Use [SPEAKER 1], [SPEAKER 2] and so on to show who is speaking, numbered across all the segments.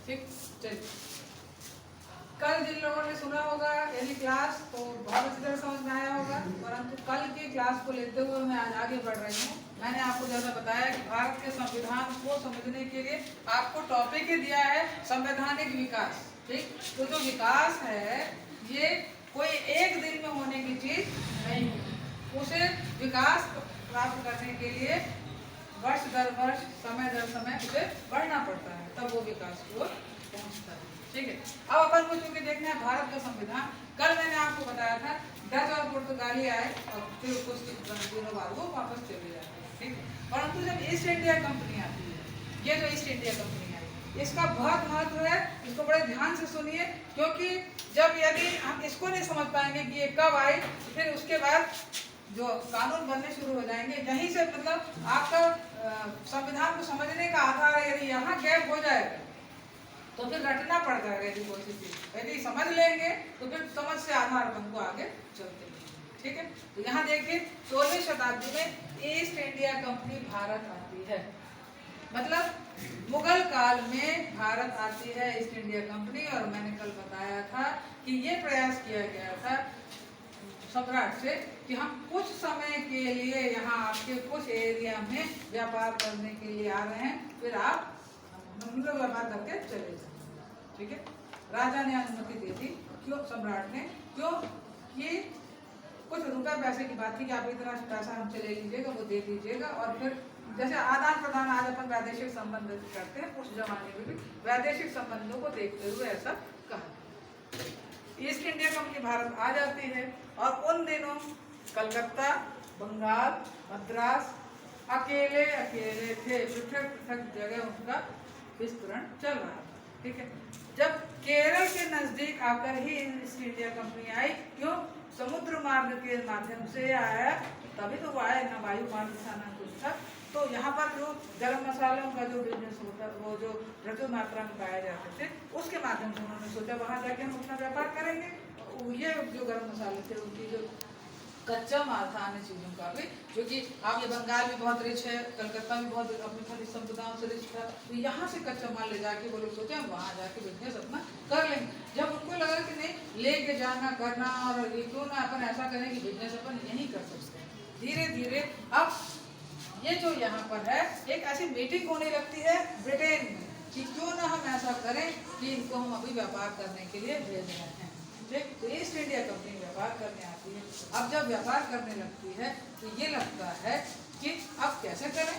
[SPEAKER 1] ठीक, चलिए। कल जिन लोगों ने सुना होगा यानी क्लास तो बहुत अच्छी तरह समझ में आया होगा, परंतु कल की क्लास को लेते हुए मैं आज आगे बढ़ रही हूँ। मैंने आपको जैसा बताया कि भारत के संविधान को समझने के लिए आपको टॉपिक ही दिया है संवैधानिक विकास। ठीक, तो जो विकास है ये कोई एक दिन में होने की चीज नहीं है। उसे विकास प्राप्त करने के लिए वर्ष दर वर्ष समय दर समय उसे बढ़ना पड़ता है, तब वो विकास की ओर पहुंचता है। ठीक है, अब अपन को चूंकि देखना है भारत का संविधान। कल मैंने आपको बताया था डच और पुर्तगाली आए और फिर कुछ दिनों बाद वो वापस चले जाते हैं। ठीक है, परंतु जब ईस्ट इंडिया कंपनी आती है, ये जो ईस्ट इंडिया कंपनी आई इसका बहुत महत्व है, इसको बड़े ध्यान से सुनिए, क्योंकि जब यदि हम इसको नहीं समझ पाएंगे कि ये कब आई, फिर उसके बाद जो कानून बनने शुरू हो जाएंगे। यहीं से मतलब आपका संविधान को समझने का आधार है, यदि यहाँ गैप हो जाए तो फिर रटना पड़ जाएगा। यदि कोई चीज यदि समझ लेंगे तो फिर समझ से आधार बन को आगे चलते हैं। ठीक है, तो यहाँ देखिए 16वीं शताब्दी में ईस्ट इंडिया कंपनी भारत आती है, मतलब मुगल काल में भारत आती है ईस्ट इंडिया कंपनी। और मैंने कल बताया था कि ये प्रयास किया गया था सम्राट से कि हम कुछ समय के लिए यहाँ आपके कुछ एरिया में व्यापार करने के लिए आ रहे हैं, फिर आप मतलब व्यापार करके चले जाए। ठीक है, राजा ने अनुमति दे दी। क्यों? सम्राट ने। क्यों? कि कुछ रुपए पैसे की बात थी कि आप इतना पैसा हमसे ले लीजिएगा, वो दे दीजिएगा, और फिर जैसे आदान प्रदान आज अपन वैदेशिक संबंध करते हैं, उस जमाने में भी वैदेशिक संबंधों को देखते हुए ऐसा कहा। ईस्ट इंडिया कंपनी भारत आ जाती है और उन दिनों कलकत्ता, बंगाल, मद्रास अकेले अकेले थे, पृथक पृथक जगह उनका विस्तरण चल रहा था। ठीक है, जब केरल के नजदीक आकर ही ईस्ट इंडिया कंपनी आई, क्यों? समुद्र मार्ग के माध्यम से आया, तभी तो वो आया, ना वायु मार्ग था ना कुछ था। तो यहाँ पर जो गरम मसालों का जो बिजनेस होता है, वो जो प्रचुर मात्रा में पाए जाते थे, उसके माध्यम से उन्होंने सोचा वहाँ जाके हम अपना व्यापार करेंगे। ये जो गरम मसाले थे उनकी जो कच्चा माल था अन्य चीज़ों का भी, क्योंकि आप ये बंगाल भी बहुत रिच है, कलकत्ता भी बहुत अपनी खनिज संपदाओं से रिच था, तो यहाँ से कच्चा माल ले जाके वो लोग सोचे हम वहाँ जाके बिजनेस अपना कर लेंगे। जब उनको लगा कि नहीं लेके जाना करना, और ये क्यों ना अपन ऐसा करें कि बिजनेस अपन यहीं कर सकते हैं, धीरे धीरे अब ये जो यहाँ पर है एक ऐसी मीटिंग होने लगती है ब्रिटेन में कि क्यों ना हम ऐसा करें कि इनको हम अभी व्यापार करने के लिए भेज रहे हैं। ठीक, तो ईस्ट इंडिया कंपनी व्यापार करने आती है। अब जब व्यापार करने लगती है तो ये लगता है कि अब कैसे करें,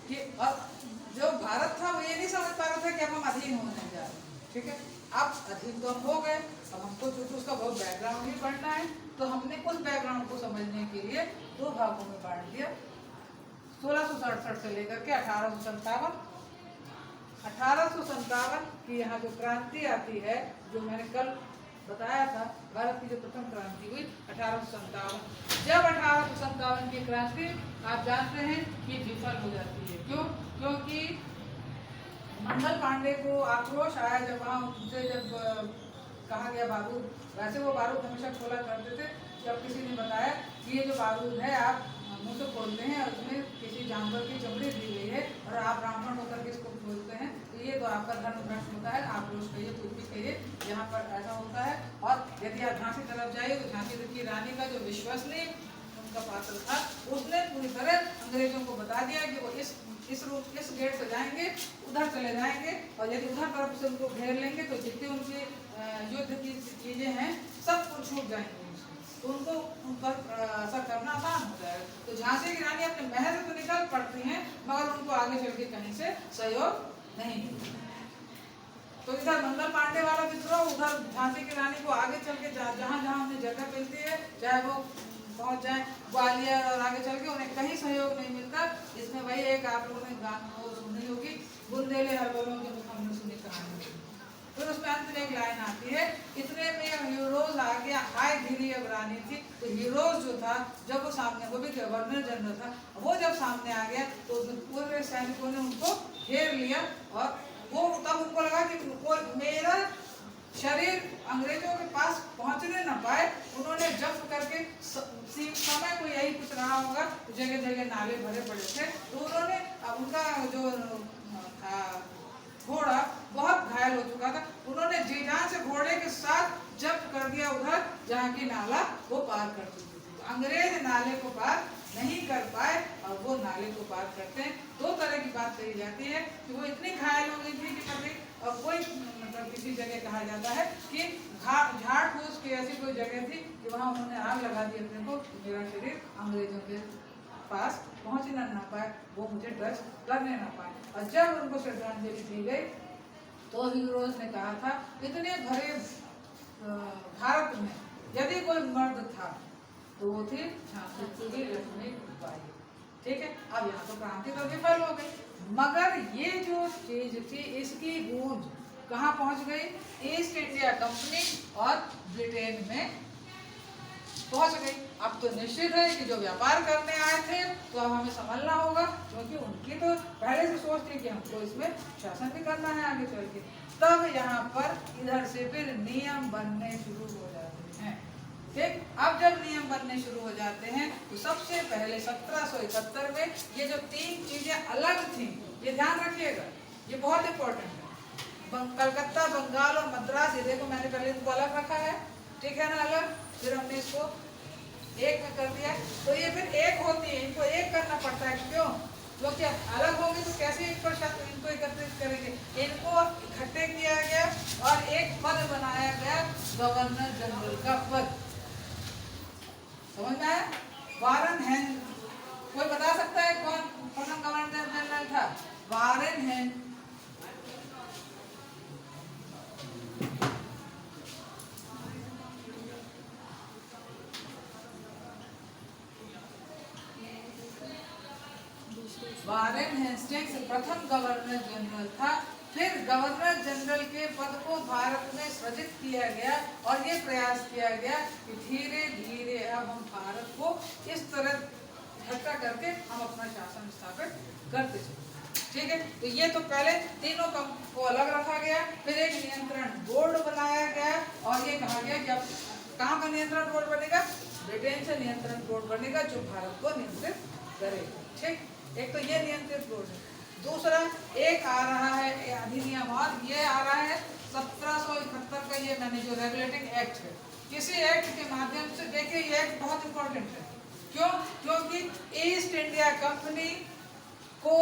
[SPEAKER 1] कि अब जो भारत था वो ये नहीं समझ पा रहा था कि अब हम अधीन होने जा रहे हैं। ठीक है, अब अधीन तो हम हो गए, अब हमको चूंकि उसका बहुत बैकग्राउंड ही पढ़ना है, तो हमने उस बैकग्राउंड को समझने के लिए दो भागों में बांट दिया। 1667 से लेकर के 1857। 1857 की यहाँ जो क्रांति आती है, जो मैंने कल बताया था भारत की जो प्रथम क्रांति हुई 1857। जब 1857 की क्रांति आप जानते हैं कि विफल हो जाती है। क्यों? क्योंकि मंगल पांडे को आक्रोश आया जब वहाँ उनसे जब कहा गया बारूद, वैसे वो बारूद हमेशा खोला करते थे, जब किसी ने बताया कि ये जो बारूद है आप मुँह से खोलते हैं और उसमें किसी जानवर की चमड़ी दी गई है और आप ब्राह्मण होकर के इसको खोलते हैं, तो ये तो आपका धर्म भ्रष्ट होता है, आप रोज कहिए, कुछ भी कहिए, यहाँ पर ऐसा होता है। और यदि आप झांसी तरफ जाइए तो झांसी की रानी का जो विश्वसनीय उनका पात्र था, उसने पूरी तरह अंग्रेजों को बता दिया कि वो इस गेट से जाएंगे, उधर चले जाएंगे और यदि उधर तरफ से उनको घेर लेंगे तो जितने उनके युद्ध की चीजें हैं सब कुछ छूट जाएंगे, तो उनको उन पर असर करना आसान हो जाएगा। तो झांसी की रानी अपने महल से तो निकल पड़ती हैं मगर उनको आगे चल के कहीं से सहयोग नहीं मिलता। तो इधर मंगल पांडे वाला विद्रोह, उधर झांसी की रानी को आगे चल के जहाँ जहाँ उन्हें जगह मिलती है, चाहे वो पहुंच जाए ग्वालियर और आगे चल के, उन्हें कहीं सहयोग नहीं मिलता। इसमें वही एक आप लोगों ने गाना सुनी होगी, बुंदेले हरबलों के मुख हमने सुनी कहानी। फिर उसमें अंत में एक लाइन आती है, इतने में हीरोज आ गया, हाय गिरी अब रानी थी। तो हीरोज जो था जब वो सामने, वो भी गवर्नर जनरल था, वो जब सामने आ गया तो पूरे सैनिकों ने उनको घेर लिया और वो तब उनको लगा कि मेरा शरीर अंग्रेजों के पास पहुंचने न पाए, उन्होंने जब्त करके समय को यही कुछ रहा होगा, जगह जगह नाले भरे पड़े थे, तो उन्होंने उनका जो घोड़ा बहुत घायल हो चुका था, उन्होंने जी जान से घोड़े के साथ जब्त कर दिया उधर जहाँ की नाला वो पार कर चुकी थी। तो अंग्रेज नाले को पार नहीं कर पाए और वो नाले को पार करते हैं। दो तरह की बात कही जाती है कि वो इतनी घायल हो गई थी कि कभी और कोई मतलब किसी जगह कहा जाता है कि झाड़ फूस की ऐसी कोई जगह थी कि वहाँ उन्होंने आग लगा दी अपने को, मेरा शरीर अंग्रेजों के पास पहुँचना ना पाए, वो मुझे टच करने ना पाए। और जब उनको श्रद्धांजलि दी गई तो हीरोज ने कहा था, इतने भरे भारत में यदि कोई मर्द था तो वो थी झांसी की लक्ष्मीबाई। ठीक है, अब यहाँ तो क्रांति तो विफल हो गई, मगर ये जो चीज थी इसकी गूंज कहाँ पहुंच गई? ईस्ट इंडिया कंपनी और ब्रिटेन में पहुंच गई। अब तो निश्चित है कि जो व्यापार करने आए थे तो अब हमें समझना होगा, क्योंकि उनकी तो पहले से सोच थी कि हमको इसमें शासन भी करना है आगे चल के। तब यहाँ पर इधर से फिर नियम बनने शुरू हो जाते हैं। ठीक, अब जब नियम बनने शुरू हो जाते हैं तो सबसे पहले 1771 में ये जो तीन चीजें अलग थी, ये ध्यान रखिएगा, ये बहुत इंपॉर्टेंट है। कलकत्ता, बंगाल और मद्रास, ये देखो मैंने पहले इनको अलग रखा है, ठीक है ना, अलग, फिर हमने इसको एक में कर दिया, तो ये फिर एक होती है, इनको एक करना पड़ता है। क्यों? क्योंकि अलग होगी तो कैसे इनको एकत्रित करेंगे, इनको इकट्ठे किया गया और एक पद बनाया गया, गवर्नर जनरल का पद। समझ में आया? वारेन हेस्टिंग्स, कोई बता सकता है कौन प्रथम गवर्नर जनरल था? Warren Hastings. वारेन हेस्टिंग्स प्रथम गवर्नर जनरल था। फिर गवर्नर जनरल के पद को भारत में सृजित किया गया और ये प्रयास किया गया कि धीरे धीरे अब हम भारत को इस तरह इकट्ठा करके हम अपना शासन स्थापित करते चले। ठीक है, तो ये तो पहले तीनों को अलग रखा गया, फिर एक नियंत्रण बोर्ड बनाया गया और ये कहा गया कि अब कहाँ का नियंत्रण बोर्ड बनेगा? ब्रिटेन से नियंत्रण बोर्ड बनेगा जो भारत को नियंत्रित करेगा। ठीक, एक तो ये नियंत्रित बोर्ड है। दूसरा एक आ रहा है अधिनियम, और ये आ रहा है 1771 का, ये मैंने जो रेगुलेटिंग एक्ट है, किसी एक्ट के माध्यम से, देखिए ये एक्ट बहुत इंपॉर्टेंट है। क्यों? क्योंकि ईस्ट इंडिया कंपनी को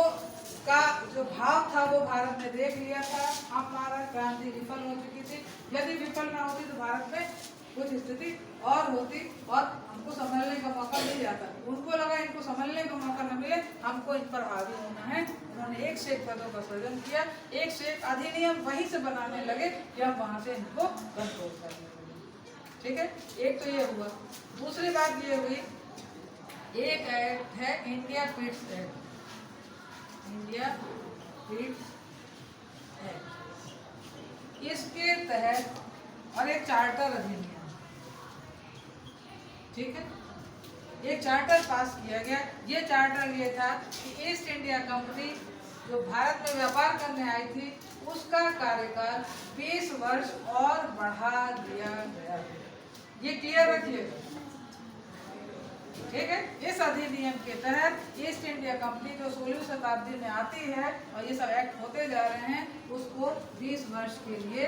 [SPEAKER 1] का जो भाव था वो भारत ने देख लिया था, हमारा क्रांति विफल हो चुकी थी, यदि विफल ना होती तो भारत में कुछ स्थिति और होती और हमको संभलने का मौका मिल जाता। उनको लगा इनको संभलने का मौका न मिले, हमको इन पर हावी होना है, उन्होंने एक से एक पदों का सृजन किया, एक से एक अधिनियम वहीं से बनाने लगे कि हम वहां से इनको कंट्रोल करने लगे। ठीक है, एक तो ये हुआ। दूसरी बात ये हुई, एक एक्ट है इंडिया पिट्स एक्ट, इंडिया पिट्स एक्ट। इसके तहत और एक चार्टर अधिनियम, ठीक है। एक चार्टर पास किया गया। ये चार्टर ये था कि ईस्ट इंडिया कंपनी जो भारत में व्यापार करने आई थी उसका कार्यकाल 20 वर्ष और बढ़ा दिया गया। ये क्लियर रखिए, ठीक है। इस अधिनियम के तहत ईस्ट इंडिया कंपनी जो 16वीं शताब्दी में आती है और ये सब एक्ट होते जा रहे हैं, उसको 20 वर्ष के लिए